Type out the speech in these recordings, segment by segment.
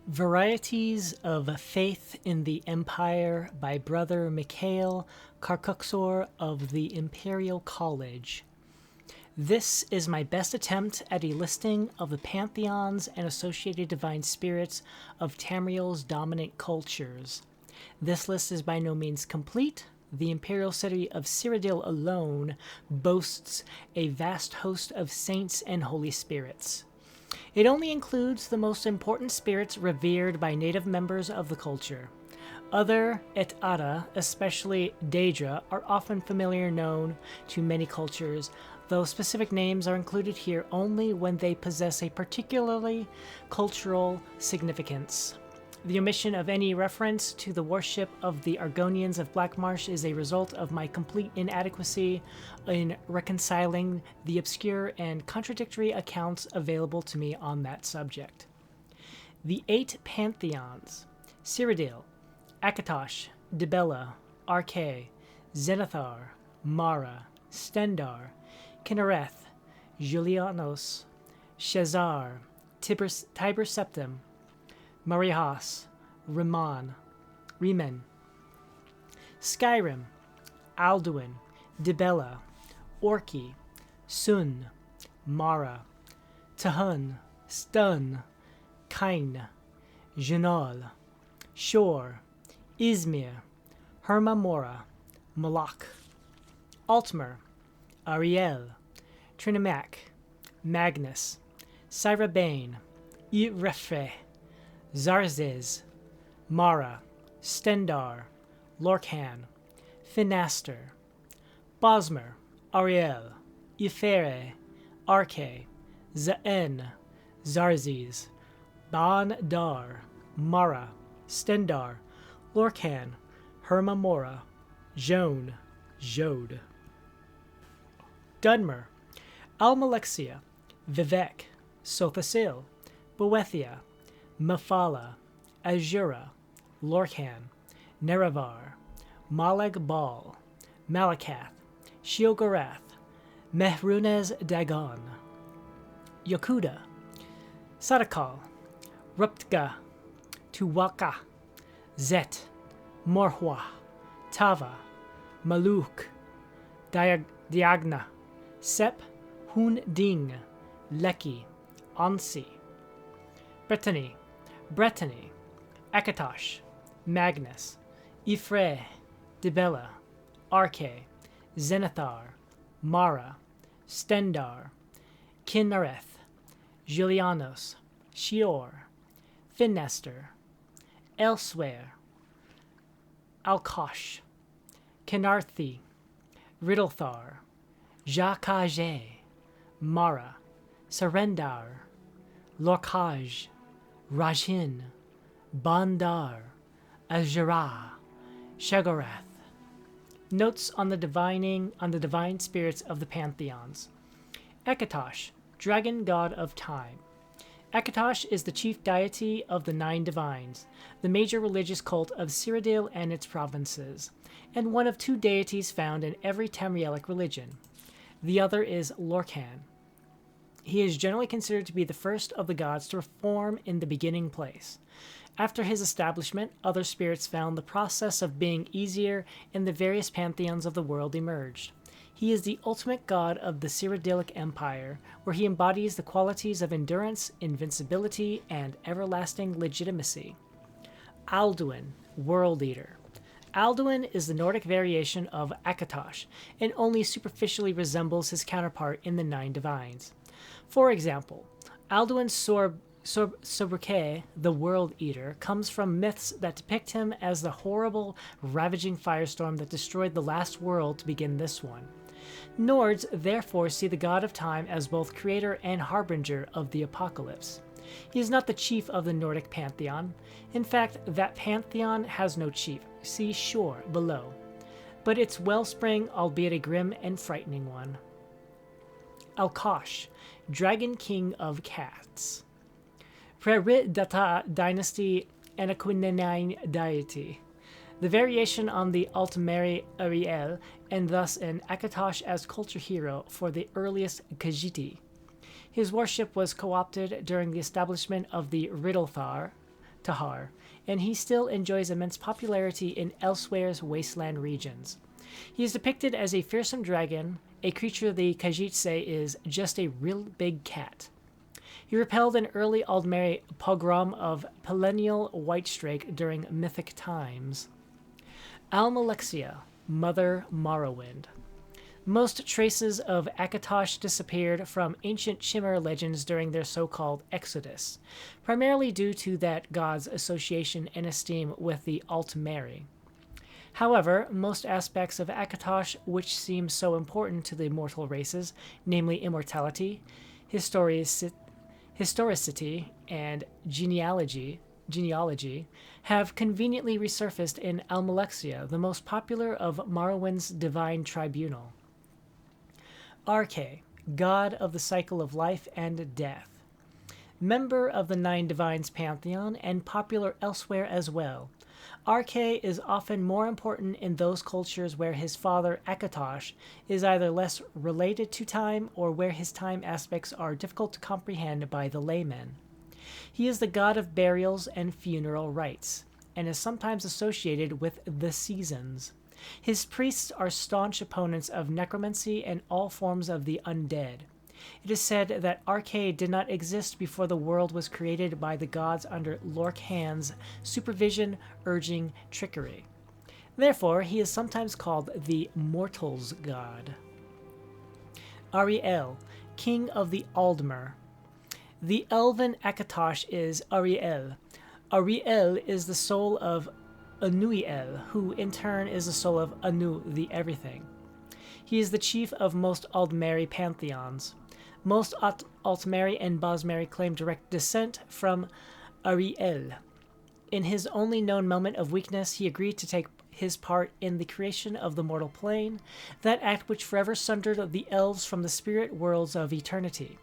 Varieties of Faith in the Empire by Brother Mikhail Karkuksor of the Imperial College. This is my best attempt at a listing of the pantheons and associated divine spirits of Tamriel's dominant cultures. This list is by no means complete. The imperial city of Cyrodiil alone boasts a vast host of saints and holy spirits. It only includes the most important spirits revered by native members of the culture. Other et ada, especially Daedra, are often familiar known to many cultures, though specific names are included here only when they possess a particularly cultural significance. The omission of any reference to the worship of the Argonians of Blackmarsh is a result of my complete inadequacy in reconciling the obscure and contradictory accounts available to me on that subject. The 8 pantheons: Cyrodiil, Akatosh, Dibella, Arkay, Zenithar, Mara, Stendar, Kinnereth, Julianos, Shazar, Tiber Septim, Marihas, Remen, Skyrim, Alduin, Dibella, Orki, Sun, Mara, Tahun, Stun, Kain, Junol, Shor, Izmir, Hermamora, Malak, Altmer, Ariel, Trinimac, Magnus, Syrabane, Irefre, Zarzes, Mara, Stendar, Lorkhan, Finaster, Bosmer, Ariel, Ifere, Arkay, Zaen, Zarzes, Ban-Dar, Mara, Stendar, Lorkhan, Hermamora, Joan, Jode, Dunmer, Almalexia, Vivek, Sothasil, Boethia, Mephala, Azura, Lorkhan, Nerevar, Maleg Bal, Malakath, Sheogorath, Mehrunez Dagon, Yokuda, Sadakal, Ruptga, Tuwaka, Zet, Morhwa, Tava, Maluk, Diagna, Sep, Hun Ding, Leki, Ansi, Brittany, Akatosh, Magnus, Ifre, Dibella, Arkay, Zenithar, Mara, Stendar, Kinnereth, Julianos, Shior, Finester, Elsewhere, Alkosh, Kenarthi, Riddlethar, Jakage, Mara, Surrendar, Lorkaj, Rajhin, Bandar, Azura, Shagorath. Notes on the divine spirits of the pantheons. Akatosh, dragon god of time. Akatosh is the chief deity of the 9 divines, the major religious cult of Cyrodiil and its provinces, and one of 2 deities found in every Tamrielic religion. The other is Lorkhan. He is generally considered to be the first of the gods to form in the beginning place. After his establishment, other spirits found the process of being easier, and the various pantheons of the world emerged. He is the ultimate god of the Cyrodiilic Empire, where he embodies the qualities of endurance, invincibility, and everlasting legitimacy. Alduin, World Eater. Alduin is the Nordic variation of Akatosh, and only superficially resembles his counterpart in the 9 divines. For example, Alduin Sobriquet, the World Eater, comes from myths that depict him as the horrible, ravaging firestorm that destroyed the last world to begin this one. Nords therefore see the god of time as both creator and harbinger of the apocalypse. He is not the chief of the Nordic pantheon. In fact, that pantheon has no chief. See Shore below. But its wellspring, albeit a grim and frightening one. Alkosh, Dragon King of Cats. Preridata dynasty and Aquinine deity. The variation on the Altmeri Ariel, and thus an Akatosh as culture hero for the earliest Khajiit. His worship was co-opted during the establishment of the Riddlethar, Tahar, and he still enjoys immense popularity in Elswere's wasteland regions. He is depicted as a fearsome dragon, a creature the Khajiit say is just a real big cat. He repelled an early Aldmeri pogrom of perennial whitestrake during mythic times. Almalexia, Mother Morrowind. Most traces of Akatosh disappeared from ancient Chimera legends during their so-called exodus, primarily due to that god's association and esteem with the Altmeri. However, most aspects of Akatosh which seem so important to the mortal races, namely immortality, historicity, and genealogy, have conveniently resurfaced in Almalexia, the most popular of Morrowind's divine tribunal. Arche, god of the cycle of life and death. Member of the Nine Divines pantheon and popular elsewhere as well, Arche is often more important in those cultures where his father, Akatosh, is either less related to time or where his time aspects are difficult to comprehend by the layman. He is the god of burials and funeral rites, and is sometimes associated with the seasons. His priests are staunch opponents of necromancy and all forms of the undead. It is said that Arche did not exist before the world was created by the gods under Lorkhan's supervision, urging trickery. Therefore, he is sometimes called the Mortal's God. Ariel, king of the Aldmer. The elven Akatosh is Ariel. Ariel is the soul of Anuiel, who in turn is the soul of Anu, the Everything. He is the chief of most Aldmeri pantheons. Most Altmeri and Bosmeri claim direct descent from Ariel. In his only known moment of weakness, he agreed to take his part in the creation of the mortal plane, that act which forever sundered the elves from the spirit worlds of eternity.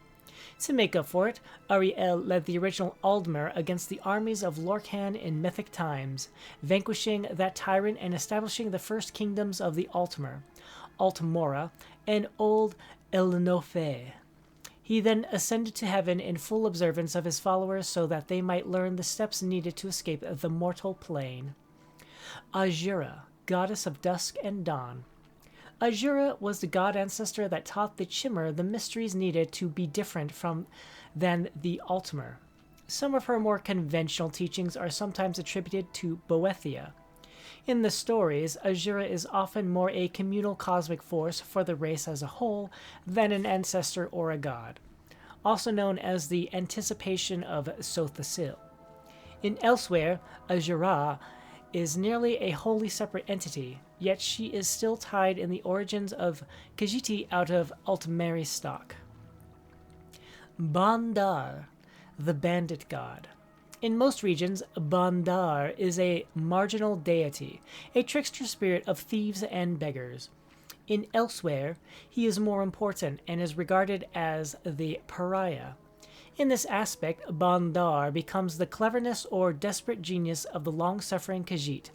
To make up for it, Ariel led the original Aldmer against the armies of Lorkhan in mythic times, vanquishing that tyrant and establishing the first kingdoms of the Altmer, Altmora, and Old Elnofe. He then ascended to heaven in full observance of his followers so that they might learn the steps needed to escape the mortal plane. Azura, goddess of dusk and dawn. Azura was the god ancestor that taught the Chimera the mysteries needed to be different than the Altmer. Some of her more conventional teachings are sometimes attributed to Boethia. In the stories, Azura is often more a communal cosmic force for the race as a whole than an ancestor or a god, also known as the anticipation of Sothasil. In Elsewhere, Azura is nearly a wholly separate entity, yet she is still tied in the origins of Khajiit out of Altmeri stock. Bandar, the bandit god. In most regions, Bandar is a marginal deity, a trickster spirit of thieves and beggars. In Elsewhere, he is more important and is regarded as the pariah. In this aspect, Bandar becomes the cleverness or desperate genius of the long-suffering Khajiit,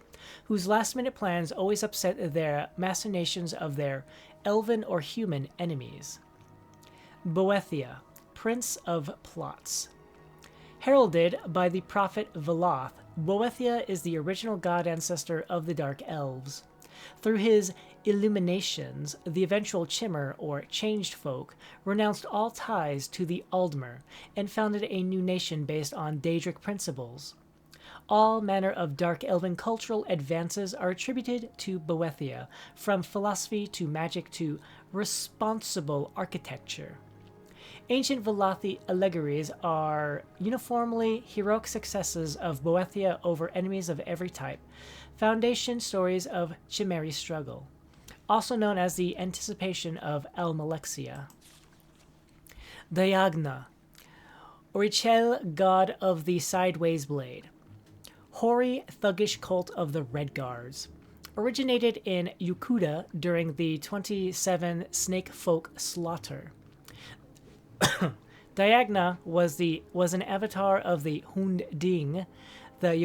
whose last-minute plans always upset their machinations of their elven or human enemies. Boethia, prince of plots. Heralded by the prophet Veloth, Boethia is the original god ancestor of the Dark Elves. Through his illuminations, the eventual Chimmer, or changed folk, renounced all ties to the Aldmer and founded a new nation based on Daedric principles. All manner of dark elven cultural advances are attributed to Boethia, from philosophy to magic to responsible architecture. Ancient Velothi allegories are uniformly heroic successes of Boethia over enemies of every type, foundation stories of Chimeri struggle, also known as the anticipation of Almalexia. Diagna, Orichel, god of the sideways blade. Hoary, thuggish cult of the Red Guards. Originated in Yukuda during the 27 snake folk slaughter. Diagna was an avatar of the Hunding, the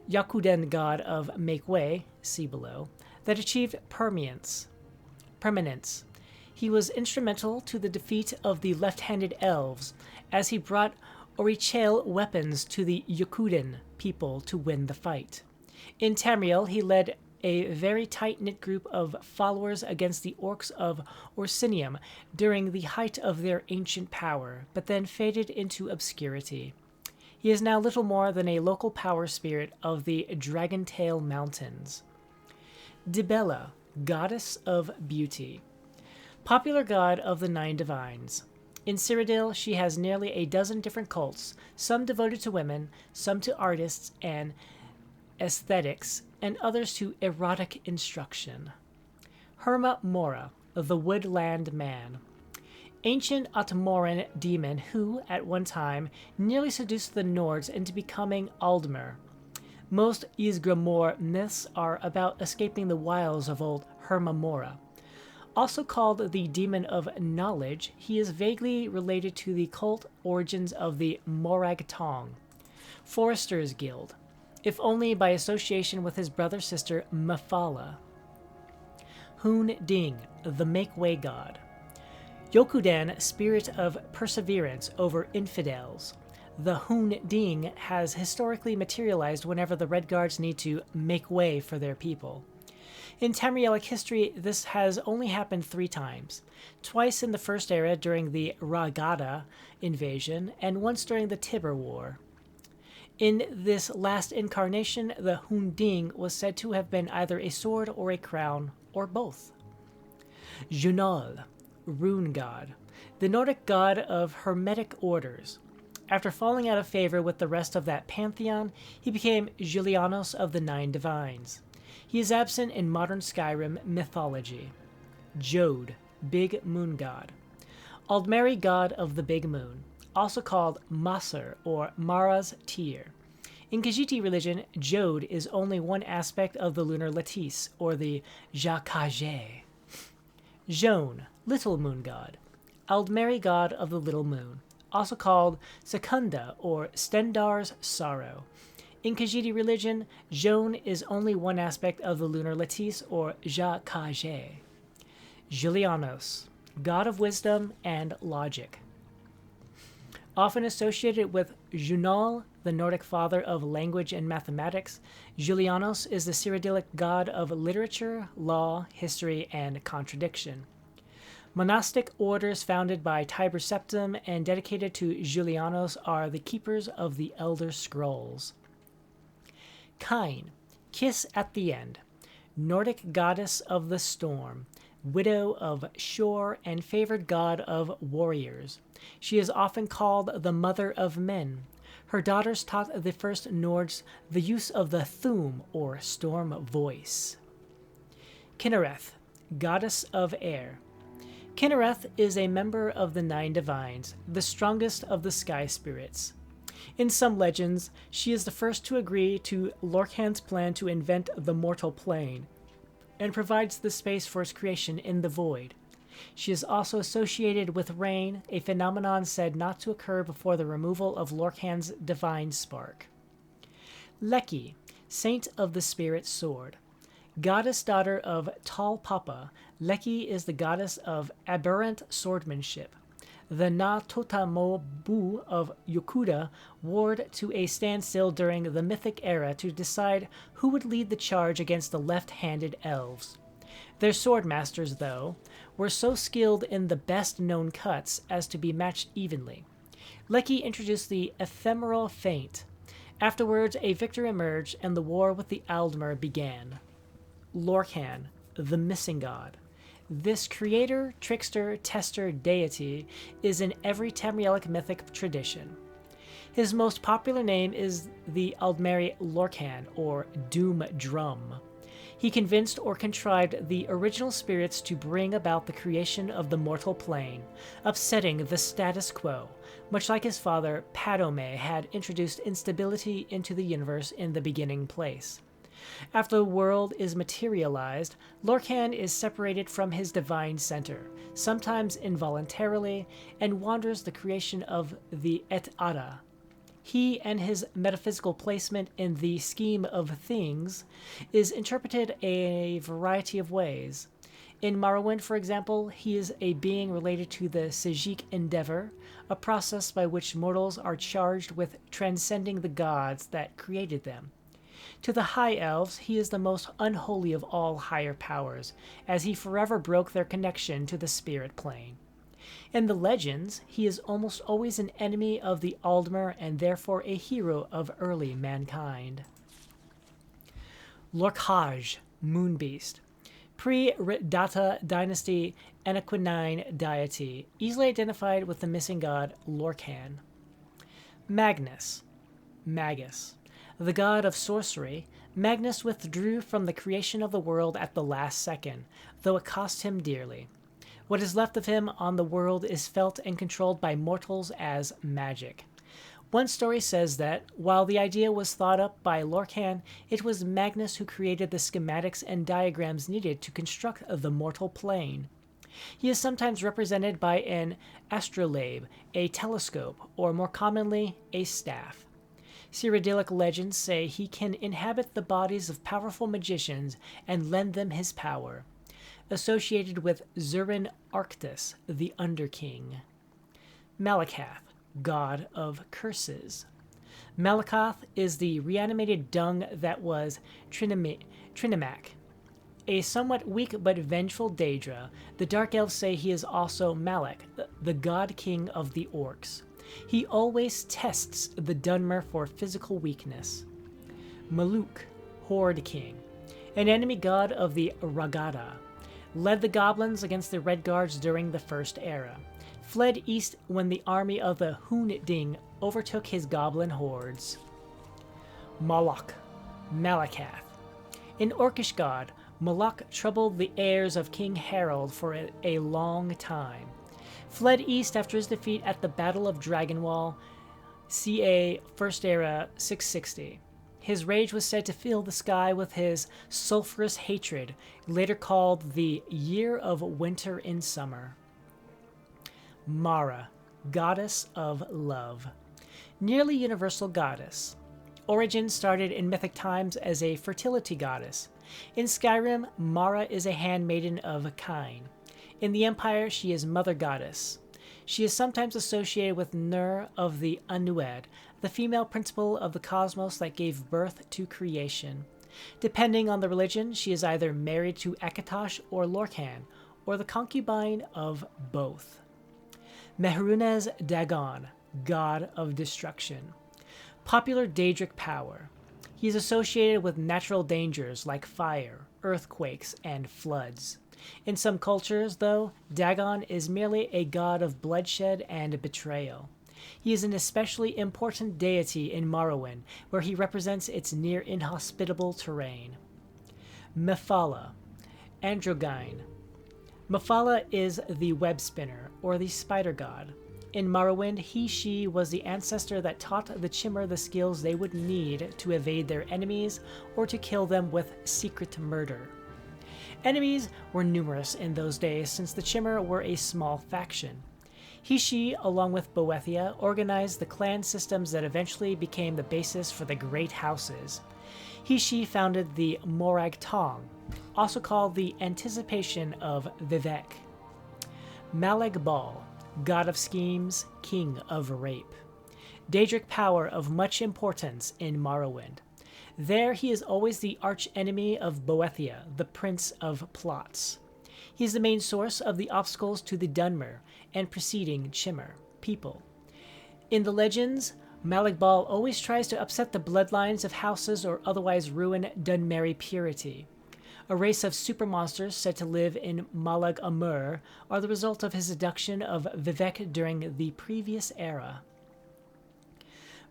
Yakuden god of Make Way, see below, that achieved permanence. He was instrumental to the defeat of the left-handed elves, as he brought or he chained weapons to the Yokudan people to win the fight. In Tamriel, he led a very tight-knit group of followers against the orcs of Orsinium during the height of their ancient power, but then faded into obscurity. He is now little more than a local power spirit of the Dragontail Mountains. Dibella, goddess of beauty. Popular god of the Nine Divines. In Cyrodiil, she has nearly a dozen different cults, some devoted to women, some to artists and aesthetics, and others to erotic instruction. Herma Mora, the Woodland Man. Ancient Ottomoran demon who, at one time, nearly seduced the Nords into becoming Aldmer. Most Ysgramor myths are about escaping the wiles of old Herma Mora. Also called the Demon of Knowledge, he is vaguely related to the cult origins of the Morag Tong, Foresters Guild, if only by association with his brother-sister Mephala. Hoon Ding, the Make-Way God. Yokudan, spirit of perseverance over infidels. The Hoon Ding has historically materialized whenever the Red Guards need to make way for their people. In Tamrielic history, this has only happened 3 times. Twice in the First Era during the Ragada invasion, and once during the Tibur War. In this last incarnation, the Hunding was said to have been either a sword or a crown, or both. Junal, rune god, the Nordic god of hermetic orders. After falling out of favor with the rest of that pantheon, he became Julianos of the Nine Divines. He is absent in modern Skyrim mythology. Jode, big moon god. Aldmeri god of the big moon, also called Masr or Mara's Tyr. In Khajiit religion, Jode is only one aspect of the lunar lattice, or the Jakajé. Jone, little moon god. Aldmeri god of the little moon, also called Secunda or Stendar's sorrow. In Khajiit religion, Jone is only one aspect of the lunar lattice, or Jakajé. Julianos, god of wisdom and logic. Often associated with Junal, the Nordic father of language and mathematics, Julianos is the Cyrodiilic god of literature, law, history, and contradiction. Monastic orders founded by Tiber Septim and dedicated to Julianos are the keepers of the Elder Scrolls. Kine, kiss at the end, Nordic goddess of the storm, widow of shore and favored god of warriors. She is often called the mother of men. Her daughters taught the first Nords the use of the Thum, or storm voice. Kinnereth, goddess of air. Kinnereth is a member of the Nine Divines, the strongest of the sky spirits. In some legends, she is the first to agree to Lorkhan's plan to invent the mortal plane, and provides the space for its creation in the void. She is also associated with rain, a phenomenon said not to occur before the removal of Lorkhan's divine spark. Leki, saint of the spirit sword. Goddess daughter of Tal Papa, Leki is the goddess of aberrant swordsmanship. The Na Totamo Bu of Yokuda warred to a standstill during the Mythic era to decide who would lead the charge against the left-handed elves. Their swordmasters, though, were so skilled in the best-known cuts as to be matched evenly. Leki introduced the ephemeral feint. Afterwards, a victor emerged, and the war with the Aldmer began. Lorkhan, the missing god. This creator, trickster, tester deity is in every Tamrielic mythic tradition. His most popular name is the Aldmeri Lorkhan, or Doom Drum. He convinced or contrived the original spirits to bring about the creation of the mortal plane, upsetting the status quo, much like his father Padome had introduced instability into the universe in the beginning place. After the world is materialized, Lorkhan is separated from his divine center, sometimes involuntarily, and wanders the creation of the Et Ada. He and his metaphysical placement in the scheme of things is interpreted a variety of ways. In Morrowind, for example, he is a being related to the Psijic endeavor, a process by which mortals are charged with transcending the gods that created them. To the High Elves, he is the most unholy of all higher powers, as he forever broke their connection to the spirit plane. In the legends, he is almost always an enemy of the Aldmer and therefore a hero of early mankind. Lorkhaj, Moonbeast. Pre-Data Dynasty Anaquinine deity, easily identified with the missing god Lorkhan. Magnus, Magus. The god of sorcery, Magnus withdrew from the creation of the world at the last second, though it cost him dearly. What is left of him on the world is felt and controlled by mortals as magic. One story says that, while the idea was thought up by Lorkhan, it was Magnus who created the schematics and diagrams needed to construct the mortal plane. He is sometimes represented by an astrolabe, a telescope, or more commonly, a staff. Cyrodiilic legends say he can inhabit the bodies of powerful magicians and lend them his power. Associated with Zurin Arctus, the Underking. Malakath, god of curses. Malakath is the reanimated dung that was Trinimac. A somewhat weak but vengeful Daedra, the Dark Elves say he is also Malak, the god king of the orcs. He always tests the Dunmer for physical weakness. Maluk, Horde King, an enemy god of the Ragada, led the goblins against the Red Guards during the First Era, fled east when the army of the Hunding overtook his goblin hordes. Moloch, Malakath. An Orcish god, Moloch troubled the heirs of King Harold for a long time. Fled east after his defeat at the Battle of Dragonwall, ca. First Era 660. His rage was said to fill the sky with his sulphurous hatred, later called the Year of Winter in Summer. Mara, goddess of love. Nearly universal goddess. Origin started in mythic times as a fertility goddess. In Skyrim, Mara is a handmaiden of Cain. In the Empire, she is mother goddess. She is sometimes associated with Nur of the Anued, the female principle of the cosmos that gave birth to creation. Depending on the religion, she is either married to Akatosh or Lorkhan, or the concubine of both. Mehrunes Dagon, god of destruction. Popular Daedric power. He is associated with natural dangers like fire, earthquakes, and floods. In some cultures, though, Dagon is merely a god of bloodshed and betrayal. He is an especially important deity in Morrowind, where he represents its near inhospitable terrain. Mephala, androgyne. Mephala is the web spinner, or the spider god. In Morrowind, she was the ancestor that taught the Chimmer the skills they would need to evade their enemies or to kill them with secret murder. Enemies were numerous in those days since the Chimmer were a small faction. She, along with Boethia, organized the clan systems that eventually became the basis for the Great Houses. She founded the Morag Tong, also called the Anticipation of Vivek. Malag Bal, god of schemes, king of rape. Daedric power of much importance in Morrowind. There he is always the arch-enemy of Boethia, the prince of plots. He is the main source of the obstacles to the Dunmer and preceding Chimmer people. In the legends, Malag Bal always tries to upset the bloodlines of houses or otherwise ruin Dunmeri purity. A race of supermonsters said to live in Malag Amur are the result of his seduction of Vivek during the previous era.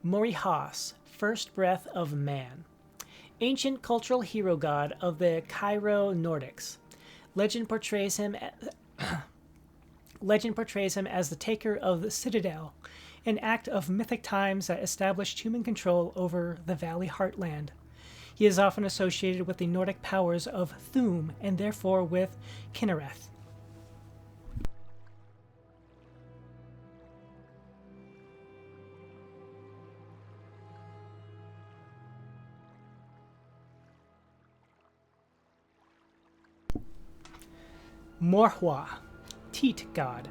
Morihas, first breath of man. Ancient cultural hero god of the Cairo Nordics. Legend portrays him as the taker of the citadel, an act of mythic times that established human control over the valley heartland. He is often associated with the Nordic powers of Thum and therefore with Kinnereth. Morhwa, teat god.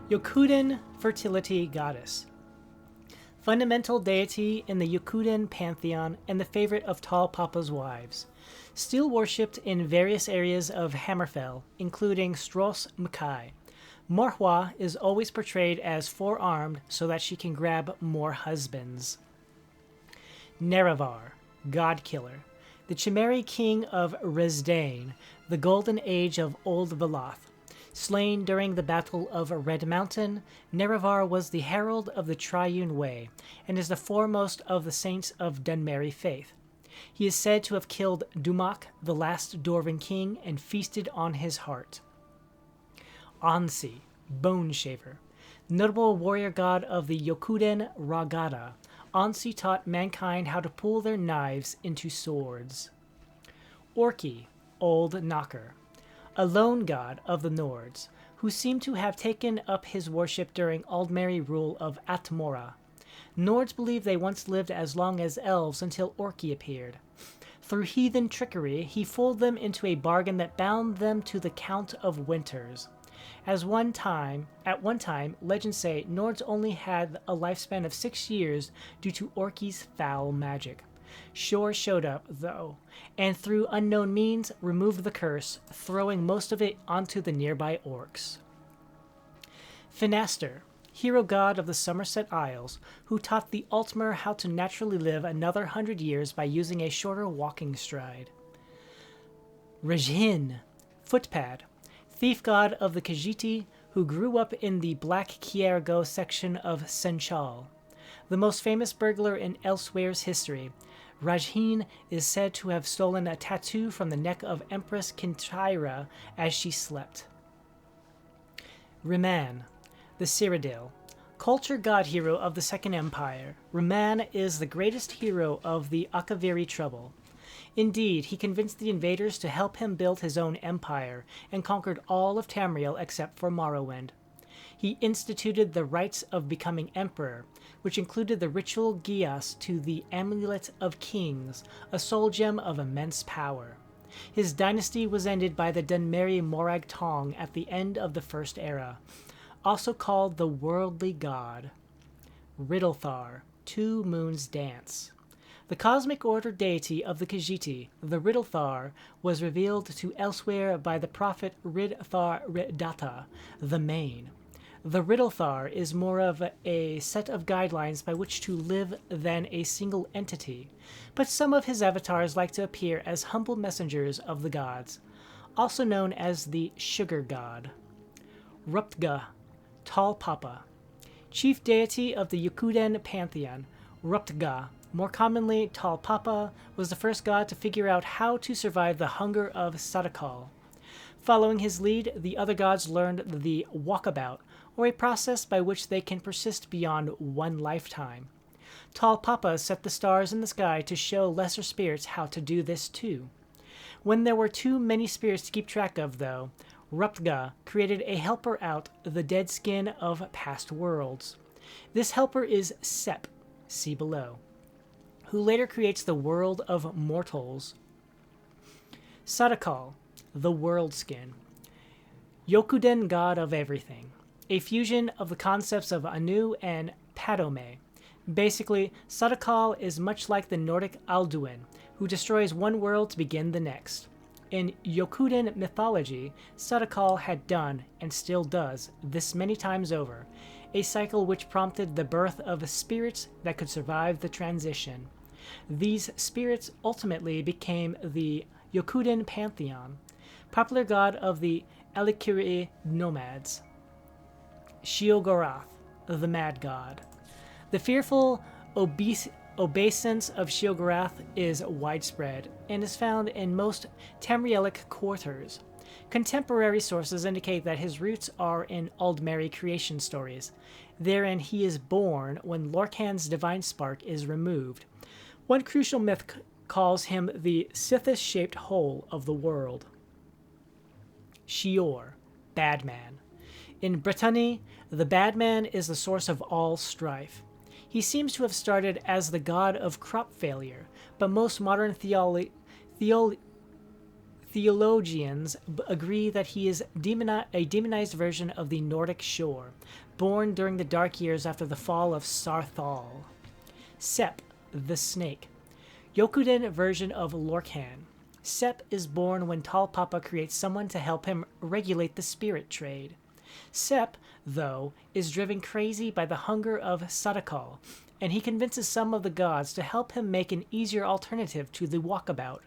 Yokuden, fertility goddess. Fundamental deity in the Yokuden pantheon and the favorite of Tall Papa's wives. Still worshipped in various areas of Hammerfell, including Stros M'Kai. Morhwa is always portrayed as four-armed so that she can grab more husbands. Nerevar, god-killer. The Chimeri king of Resdain, the golden age of Old Veloth. Slain during the Battle of Red Mountain, Nerevar was the herald of the Triune Way, and is the foremost of the saints of Dunmeri faith. He is said to have killed Dumak, the last Dwarven king, and feasted on his heart. Ansi, Bone Shaver. Notable warrior god of the Yokuden Ragada, Ansi taught mankind how to pull their knives into swords. Orki, Old Knocker. A lone god of the Nords, who seemed to have taken up his worship during Aldmeri rule of Atmora. Nords believe they once lived as long as elves until Orki appeared. Through heathen trickery, he fooled them into a bargain that bound them to the Count of Winters. At one time, legends say Nords only had a lifespan of 6 years due to Orki's foul magic. Shor showed up, though, and through unknown means removed the curse, throwing most of it onto the nearby orcs. Finaster, hero god of the Somerset Isles, who taught the Altmer how to naturally live another 100 years by using a shorter walking stride. Rajhin, footpad, thief god of the Khajiit, who grew up in the Black Kiergo section of Senchal. The most famous burglar in Elswere's history, Rajhin is said to have stolen a tattoo from the neck of Empress Kintyra as she slept. Riman, the Cyrodiil, culture god hero of the Second Empire. Riman is the greatest hero of the Akaviri Trouble. Indeed, he convinced the invaders to help him build his own empire, and conquered all of Tamriel except for Morrowind. He instituted the rites of becoming emperor, which included the ritual Gias to the Amulet of Kings, a soul gem of immense power. His dynasty was ended by the Dunmeri Morag Tong at the end of the First Era, also called the Worldly God. Riddlethar, Two Moons Dance. The cosmic order deity of the Khajiit, the Riddlethar, was revealed to Elsewhere by the prophet Ridthar Riddata, the Main. The Riddlethar is more of a set of guidelines by which to live than a single entity, but some of his avatars like to appear as humble messengers of the gods, also known as the Sugar God. Ruptga, Tall Papa. Chief deity of the Yokuden pantheon, Ruptga, more commonly Tall Papa, was the first god to figure out how to survive the hunger of Sadakal. Following his lead, the other gods learned the walkabout, or a process by which they can persist beyond one lifetime. Tall Papa set the stars in the sky to show lesser spirits how to do this too. When there were too many spirits to keep track of, though, Ruptga created a helper out the dead skin of past worlds. This helper is Sep, see below, who later creates the world of mortals. Sadakal, the world skin. Yokuden god of everything, a fusion of the concepts of Anu and Padome. Basically, Sadakal is much like the Nordic Alduin, who destroys one world to begin the next. In Yokuden mythology, Sadakal had done, and still does, this many times over, a cycle which prompted the birth of spirits that could survive the transition. These spirits ultimately became the Yokuden pantheon, popular god of the Alikiri nomads. Sheogorath, the mad god. The fearful obeisance of Sheogorath is widespread and is found in most Tamrielic quarters. Contemporary sources indicate that his roots are in Aldmeri creation stories. Therein he is born when Lorkhan's divine spark is removed. One crucial myth calls him the Sithis-shaped hole of the world. Shior, bad man. In Brittany, the bad man is the source of all strife. He seems to have started as the god of crop failure, but most modern Theologians agree that he is a demonized version of the Nordic Shore, born during the dark years after the fall of Sarthal. Sep, the snake. Yokuden version of Lorcan. Sep is born when Tall Papa creates someone to help him regulate the spirit trade. Sep, though, is driven crazy by the hunger of Sadakal, and he convinces some of the gods to help him make an easier alternative to the walkabout.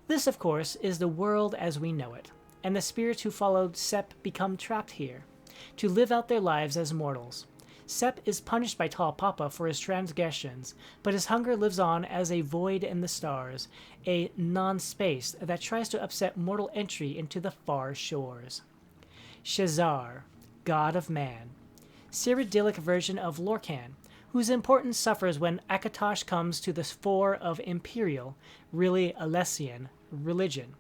This, of course, is the world as we know it, and the spirits who followed Sep become trapped here, to live out their lives as mortals. Sep is punished by Tall Papa for his transgressions, but his hunger lives on as a void in the stars, a non-space that tries to upset mortal entry into the far shores. Shazar, god of man. Cyrodiilic version of Lorcan, whose importance suffers when Akatosh comes to the fore of imperial, really Alessian, religion.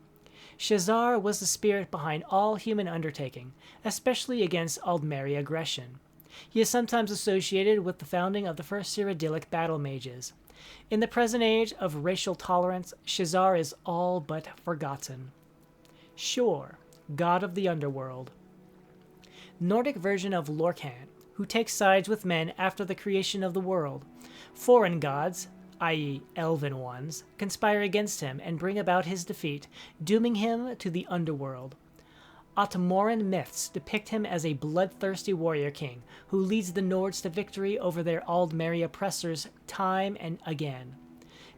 Shazar was the spirit behind all human undertaking, especially against Aldmeri aggression. He is sometimes associated with the founding of the first Cyrodiilic battle mages. In the present age of racial tolerance, Shazar is all but forgotten. Shor, god of the underworld. Nordic version of Lorcan, who takes sides with men after the creation of the world. Foreign gods, i.e. elven ones, conspire against him and bring about his defeat, dooming him to the underworld. Ottomoran myths depict him as a bloodthirsty warrior king who leads the Nords to victory over their Aldmeri oppressors time and again.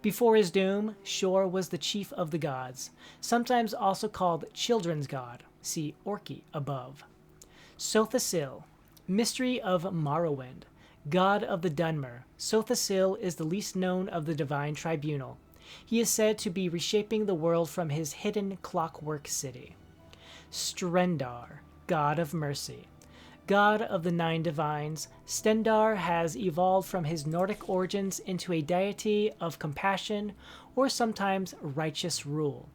Before his doom, Shor was the chief of the gods, sometimes also called children's god, see Orki above. Sothasil, mystery of Morrowind, god of the Dunmer. Sothasil is the least known of the divine tribunal. He is said to be reshaping the world from his hidden clockwork city. Strendar, god of mercy. God of the nine divines, Stendar has evolved from his Nordic origins into a deity of compassion or sometimes righteous rule.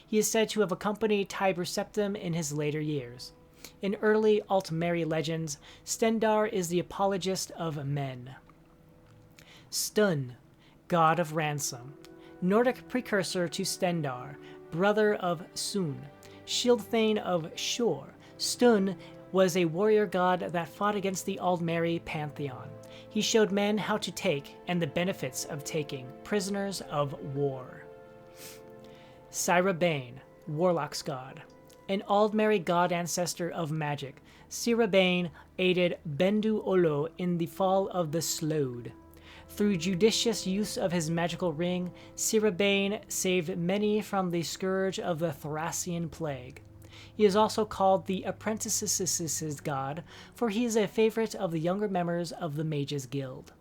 He is said to have accompanied Tiber Septim in his later years. In early Altmeri legends, Stendar is the apologist of men. Stun, god of ransom. Nordic precursor to Stendar, brother of Sun. Shieldthane of Shor, Stun was a warrior god that fought against the Aldmeri pantheon. He showed men how to take and the benefits of taking prisoners of war. Sirabane, warlock's god. An Aldmeri god ancestor of magic, Sirabane aided Bendu Olo in the fall of the Slode. Through judicious use of his magical ring, Sirabane saved many from the scourge of the Thracian plague. He is also called the Apprentices' god, for he is a favorite of the younger members of the Mages Guild.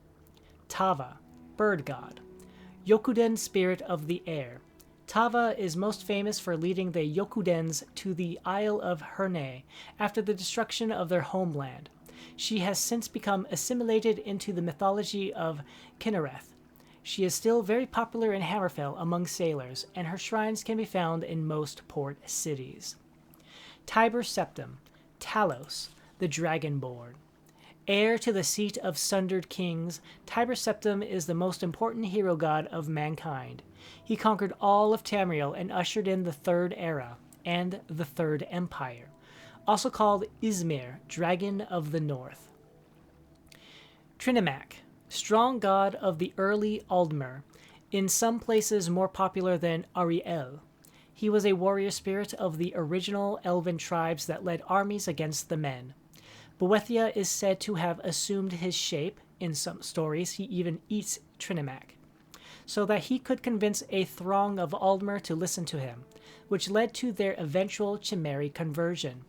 Tava, bird god. Yokuden, spirit of the air. Tava is most famous for leading the Yokudens to the Isle of Herne after the destruction of their homeland. She has since become assimilated into the mythology of Kinnereth. She is still very popular in Hammerfell among sailors, and her shrines can be found in most port cities. Tiber Septim, Talos, the Dragonborn. Heir to the seat of sundered kings, Tiber Septim is the most important hero god of mankind. He conquered all of Tamriel and ushered in the Third Era and the Third Empire, also called Izmir, Dragon of the North. Trinimac, strong god of the early Aldmer, in some places more popular than Ariel. He was a warrior spirit of the original elven tribes that led armies against the men. Boethia is said to have assumed his shape. In some stories, he even eats Trinimac, so that he could convince a throng of Aldmer to listen to him, which led to their eventual Chimeri conversion.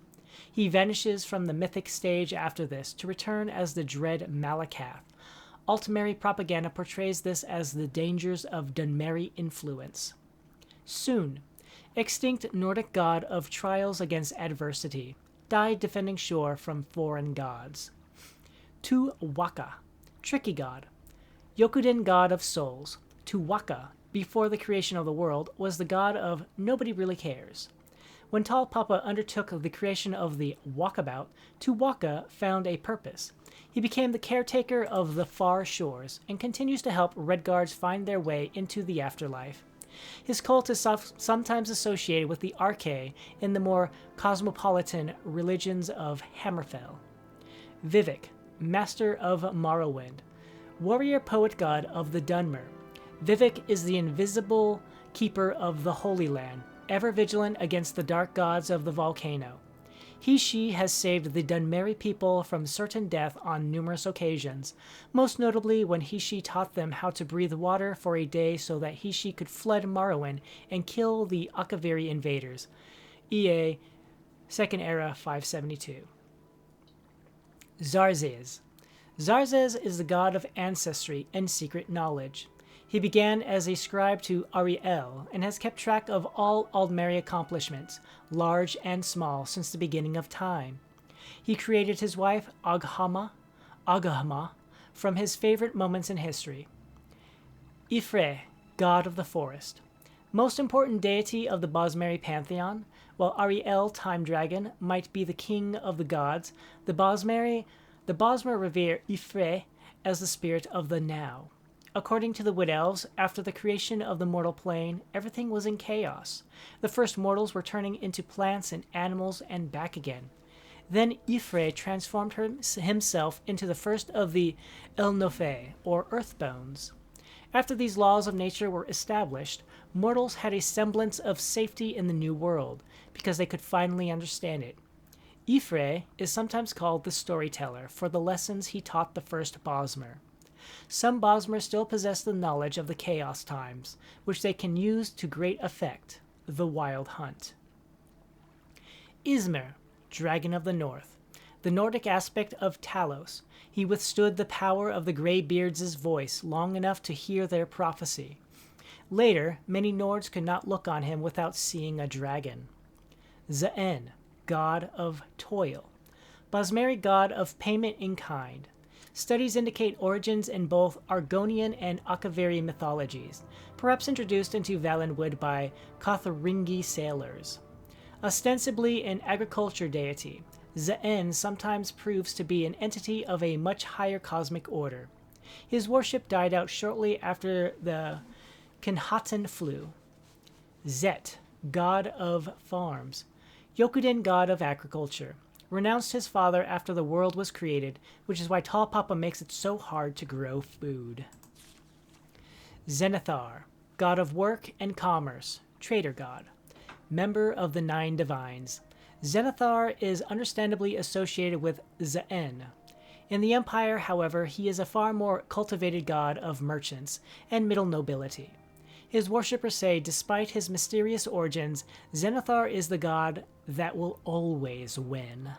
He vanishes from the mythic stage after this to return as the dread Malakath. Altmeri propaganda portrays this as the dangers of Dunmeri influence. Soon, extinct Nordic god of trials against adversity, died defending shore from foreign gods. Tuwaka, tricky god. Yokuden god of souls. Tuwaka, before the creation of the world, was the god of nobody really cares. When Tall Papa undertook the creation of the Walkabout, Tuwaka found a purpose. He became the caretaker of the far shores and continues to help Redguards find their way into the afterlife. His cult is sometimes associated with the Arche in the more cosmopolitan religions of Hammerfell. Vivek, master of Morrowind, warrior poet god of the Dunmer. Vivek is the invisible keeper of the Holy Land, ever vigilant against the dark gods of the volcano. He/she has saved the Dunmeri people from certain death on numerous occasions, most notably when he/she taught them how to breathe water for a day so that he/she could flood Morrowind and kill the Akaviri invaders. EA, 2nd Era 572. Zarzez. Zarzez is the god of ancestry and secret knowledge. He began as a scribe to Ariel and has kept track of all Aldmeri accomplishments, large and small, since the beginning of time. He created his wife Aghama, from his favorite moments in history. Ifre, god of the forest. Most important deity of the Bosmeri pantheon, while Ariel, time dragon, might be the king of the gods, the Bosmer revere Ifre as the spirit of the now. According to the Wood Elves, after the creation of the mortal plane, everything was in chaos. The first mortals were turning into plants and animals and back again. Then Ifre transformed himself into the first of the Elnofe, or Earthbones. After these laws of nature were established, mortals had a semblance of safety in the new world, because they could finally understand it. Ifre is sometimes called the storyteller for the lessons he taught the first Bosmer. Some Bosmer still possess the knowledge of the chaos times, which they can use to great effect, the wild hunt. Ysmir, dragon of the north. The Nordic aspect of Talos, he withstood the power of the Greybeards' voice long enough to hear their prophecy. Later, many Nords could not look on him without seeing a dragon. Zaen, god of toil. Bosmeri god of payment in kind. Studies indicate origins in both Argonian and Akaviri mythologies, perhaps introduced into Valenwood by Kotharingi sailors. Ostensibly an agriculture deity, Zaen sometimes proves to be an entity of a much higher cosmic order. His worship died out shortly after the Khenhatan flu. Zet, god of farms. Yokuden god of agriculture. Renounced his father after the world was created, which is why Tall Papa makes it so hard to grow food. Zenithar, god of work and commerce, trader god. Member of the Nine Divines. Zenithar is understandably associated with Zaen. In the Empire, however, he is a far more cultivated god of merchants and middle nobility. His worshippers say, despite his mysterious origins, Zenithar is the god that will always win.